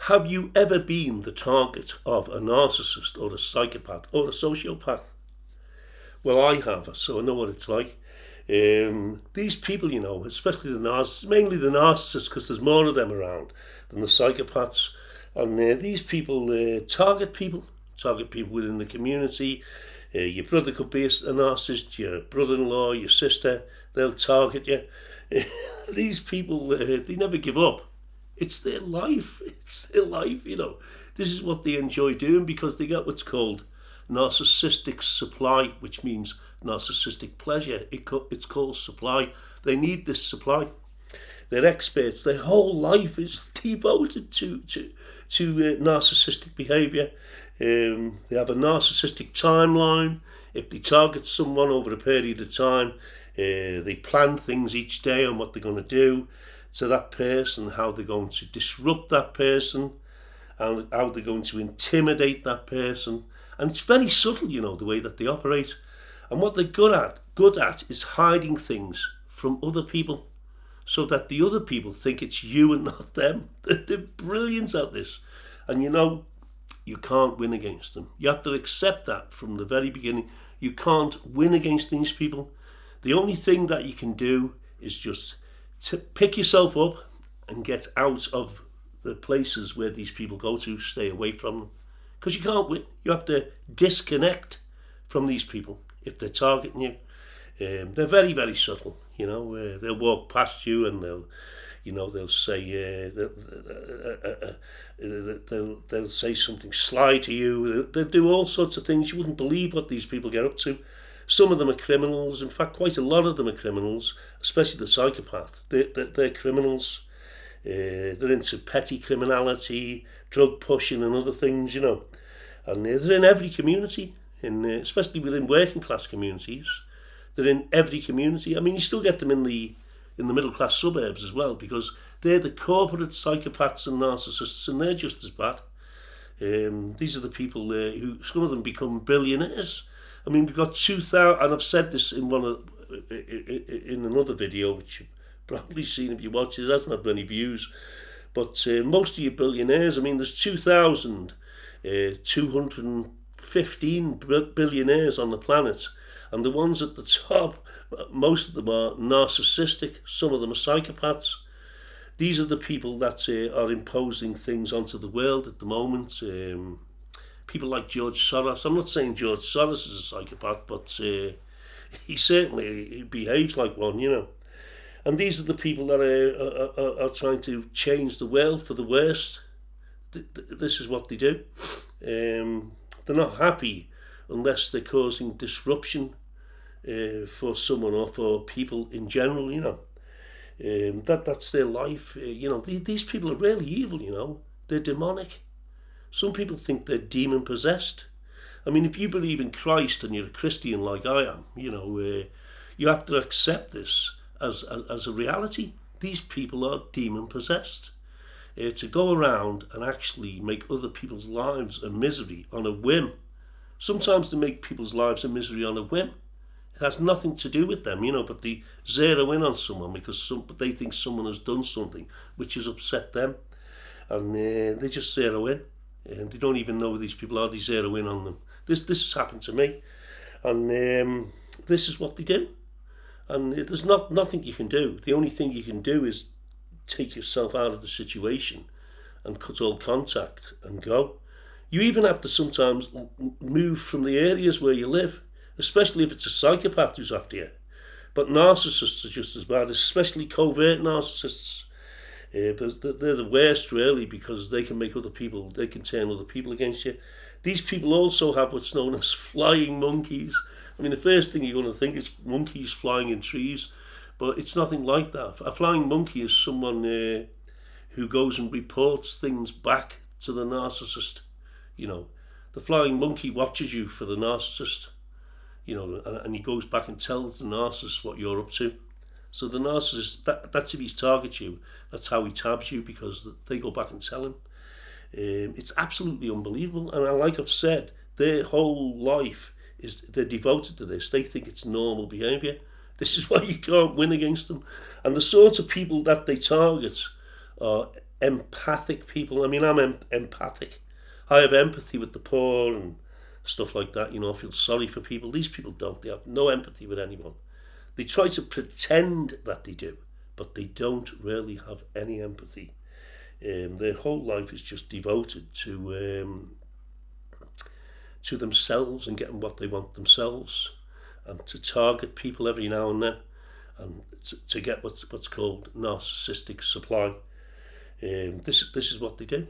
Have you ever been the target of a narcissist or a psychopath or a sociopath? Well, I have, so I know what it's like. These people, especially the narcissists, mainly the narcissists, because there's more of them around than the psychopaths. And these people target people within the community. Your brother could be a narcissist, your brother-in-law, your sister, they'll target you. These people, they never give up. It's their life. This is what they enjoy doing because they get what's called narcissistic supply, which means narcissistic pleasure. It's called supply. They need this supply. They're experts. Their whole life is devoted to narcissistic behaviour. They have a narcissistic timeline. If they target someone over a period of time, they plan things each day on what they're going to do to that person, how they're going to disrupt that person, and how they're going to intimidate that person. And it's very subtle, the way that they operate. And what they're good at is hiding things from other people so that the other people think it's you and not them. They're brilliant at this. And you can't win against them. You have to accept that from the very beginning. You can't win against these people. The only thing that you can do is just to pick yourself up and get out of the places where these people go to. Stay away from them. Because you can't win. You have to disconnect from these people if they're targeting you. They're very, very subtle. They'll walk past you and they'll say they'll say something sly to you. They'll do all sorts of things. You wouldn't believe what these people get up to. Some of them are criminals. In fact, quite a lot of them are criminals, especially the psychopath. They're criminals. They're into petty criminality, drug pushing and other things, And they're in every community, especially within working class communities. They're in every community. I mean, you still get them in the middle class suburbs as well, because they're the corporate psychopaths and narcissists, and they're just as bad. These are the people who, some of them become billionaires. I mean, we've got 2,000, and I've said this in in another video, which you've probably seen if you watch it. It hasn't had many views, but most of your billionaires, I mean, there's 2,215 billionaires on the planet, and the ones at the top, most of them are narcissistic. Some of them are psychopaths. These are the people that are imposing things onto the world at the moment. People like George Soros. I'm not saying George Soros is a psychopath, but he certainly behaves like one, And these are the people that are trying to change the world for the worst. This is what they do. They're not happy unless they're causing disruption for someone or for people in general, That's their life. These people are really evil, They're demonic. Some people think they're demon possessed. I mean, if you believe in Christ and you're a Christian like I am, you have to accept this as a reality. These people are demon possessed. To go around and actually make other people's lives a misery on a whim. Sometimes they make people's lives a misery on a whim. It has nothing to do with them, but they zero in on someone because they think someone has done something which has upset them, and they just zero in. And they don't even know who these people are. They zero in on them. This has happened to me, and this is what they do. And there's nothing you can do. The only thing you can do is take yourself out of the situation and cut all contact and go. You even have to sometimes move from the areas where you live, especially if it's a psychopath who's after you. But narcissists are just as bad, especially covert narcissists. But they're the worst, really, because they can turn other people against you. These people also have what's known as flying monkeys. I mean, the first thing you're going to think is monkeys flying in trees, but it's nothing like that. A flying monkey is someone who goes and reports things back to the narcissist. The flying monkey watches you for the narcissist, and he goes back and tells the narcissist what you're up to. So the narcissist, that's if he targets you, that's how he tabs you, because they go back and tell him. It's absolutely unbelievable. And like I've said, their whole life they're devoted to this. They think it's normal behaviour. This is why you can't win against them. And the sort of people that they target are empathic people. I mean, I'm empathic. I have empathy with the poor and stuff like that. I feel sorry for people. These people don't. They have no empathy with anyone. They try to pretend that they do, but they don't really have any empathy. Their whole life is just devoted to themselves and getting what they want themselves, and to target people every now and then, and to get what's called narcissistic supply. This is what they do.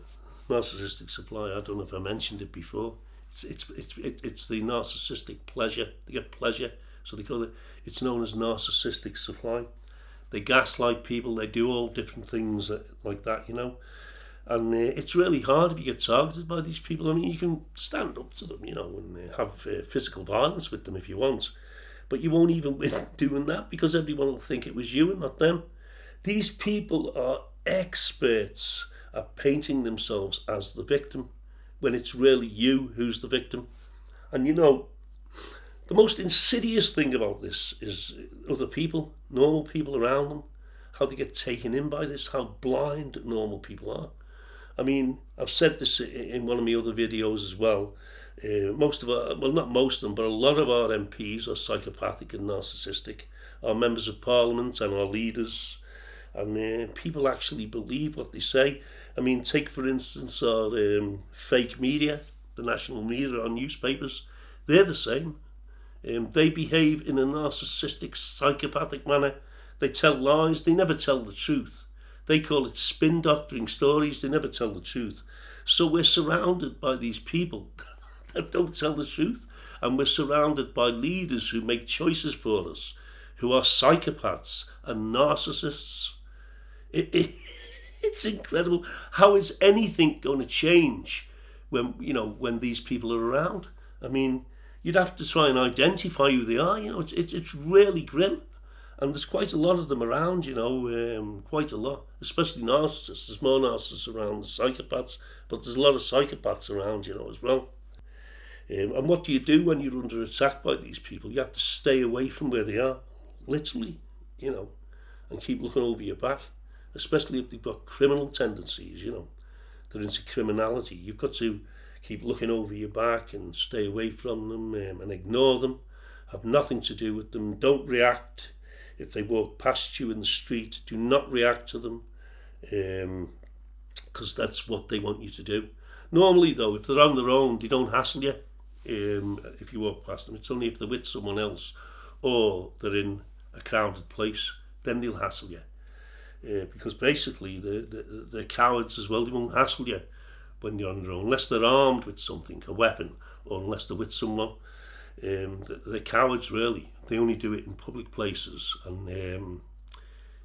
Narcissistic supply. I don't know if I mentioned it before. It's the narcissistic pleasure. They get pleasure, so they call it. It's known as narcissistic supply. They gaslight people. They do all different things like that, And it's really hard if you get targeted by these people. I mean, you can stand up to them, and have physical violence with them if you want, but you won't even win doing that, because everyone will think it was you and not them. These people are experts at painting themselves as the victim when it's really you who's the victim. And the most insidious thing about this is other people, normal people around them, how they get taken in by this, how blind normal people are. I mean, I've said this in one of my other videos as well. Most of our, well, not most of them, but a lot of our MPs are psychopathic and narcissistic. Our members of parliament and our leaders, and people actually believe what they say. I mean, take for instance our fake media, the national media, our newspapers. They're the same. They behave in a narcissistic, psychopathic manner. They tell lies. They never tell the truth. They call it spin doctoring stories. They never tell the truth. So we're surrounded by these people that don't tell the truth, and we're surrounded by leaders who make choices for us, who are psychopaths and narcissists. It's incredible. How is anything going to change when these people are around? I mean, you'd have to try and identify who they are. It's really grim. And there's quite a lot of them around, quite a lot, especially narcissists. There's more narcissists around than psychopaths, but there's a lot of psychopaths around, as well. And what do you do when you're under attack by these people? You have to stay away from where they are, literally, and keep looking over your back, especially if they've got criminal tendencies, they're into criminality. You've got to keep looking over your back and stay away from them, and ignore them, have nothing to do with them, don't react. If they walk past you in the street, do not react to them, because that's what they want you to do. Normally, though, if they're on their own, they don't hassle you if you walk past them. It's only if they're with someone else or they're in a crowded place, then they'll hassle you. Because basically, they're cowards as well. They won't hassle you when you're on your own, unless they're armed with something, a weapon, or unless they're with someone. They're cowards, really. They only do it in public places, and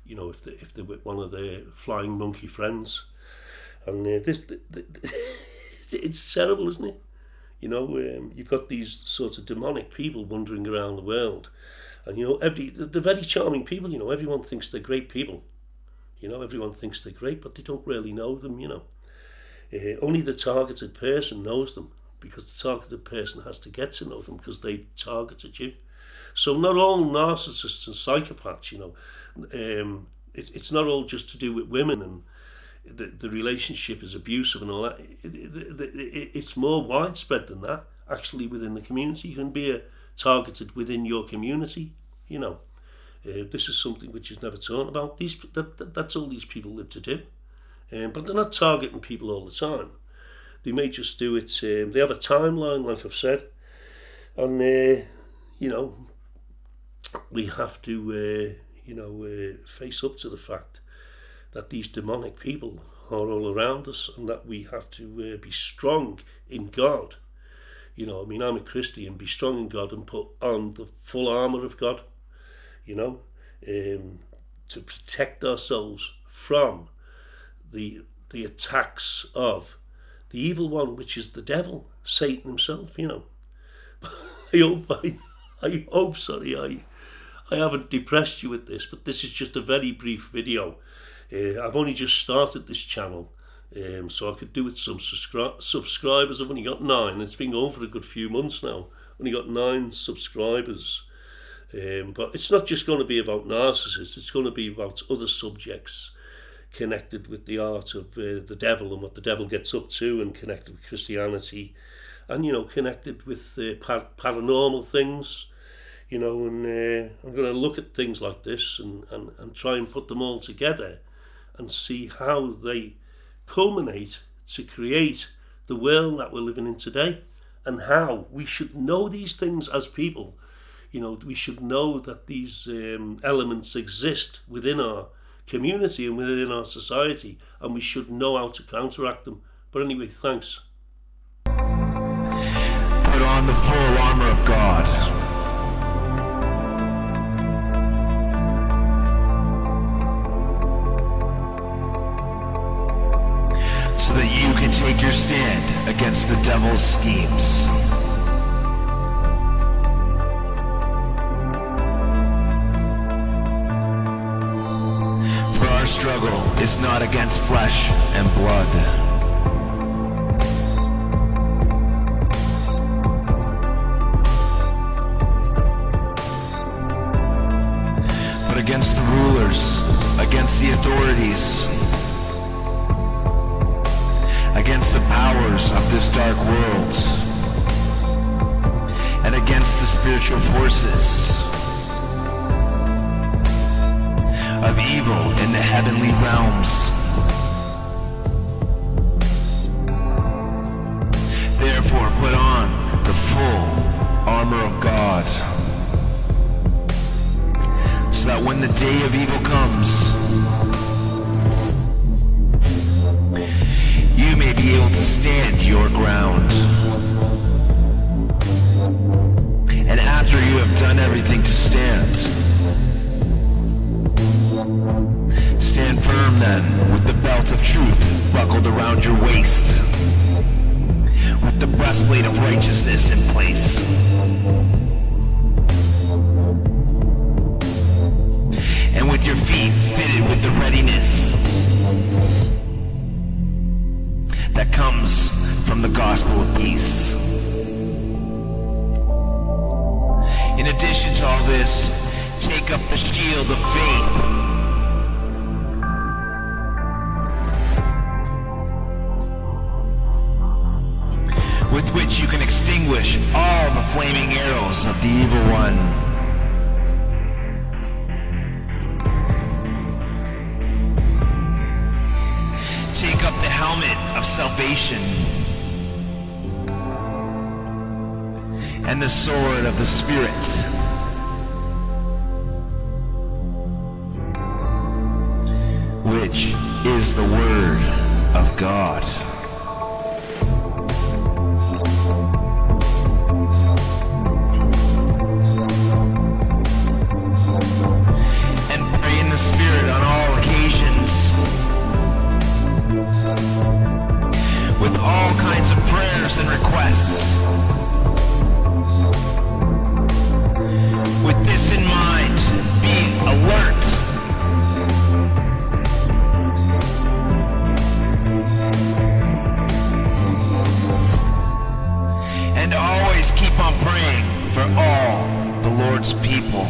if they're with one of their flying monkey friends. And it's terrible, isn't it? You've got these sort of demonic people wandering around the world, and they're very charming people. Everyone thinks they're great people. Everyone thinks they're great, but they don't really know them. Only the targeted person knows them, because the targeted person has to get to know them because they've targeted you. So not all narcissists and psychopaths, it's not all just to do with women and the relationship is abusive and all that. It's more widespread than that, actually, within the community. You can be targeted within your community, This is something which is never talked about. That's all these people live to do. But they're not targeting people all the time. They may just do it, they have a timeline, like I've said, and, we have to, face up to the fact that these demonic people are all around us, and that we have to be strong in God. I'm a Christian, be strong in God and put on the full armour of God, to protect ourselves from the attacks of the evil one, which is the devil, Satan himself. I hope I haven't depressed you with this, but this is just a very brief video. I've only just started this channel, so I could do with some subscribers. I've only got 9. It's been going for a good few months now. Only got 9 subscribers. But it's not just going to be about narcissists. It's going to be about other subjects, connected with the art of the devil and what the devil gets up to, and connected with Christianity, and connected with paranormal things, and I'm going to look at things like this and try and put them all together and see how they culminate to create the world that we're living in today, and how we should know these things as people. We should know that these elements exist within our community and within our society, and we should know how to counteract them. But anyway, thanks. Put on the full armor of God. So that you can take your stand against the devil's schemes. For our struggle is not against flesh and blood, but against the rulers, against the authorities, against the powers of this dark world, and against the spiritual forces of evil in the heavenly realms. Therefore, put on the full armor of God, so that when the day of evil comes, you may be able to stand your ground. And after you have done everything to stand, stand firm then, with the belt of truth buckled around your waist, with the breastplate of righteousness in place, and with your feet fitted with the readiness that comes from the gospel of peace. In addition to all this, take up the shield of faith, with which you can extinguish all the flaming arrows of the evil one. Take up the helmet of salvation and the sword of the Spirit, which is the Word of God. And pray in the Spirit on all occasions, with all kinds of prayers and requests. With this in mind, be alert. And always keep on praying for all the Lord's people.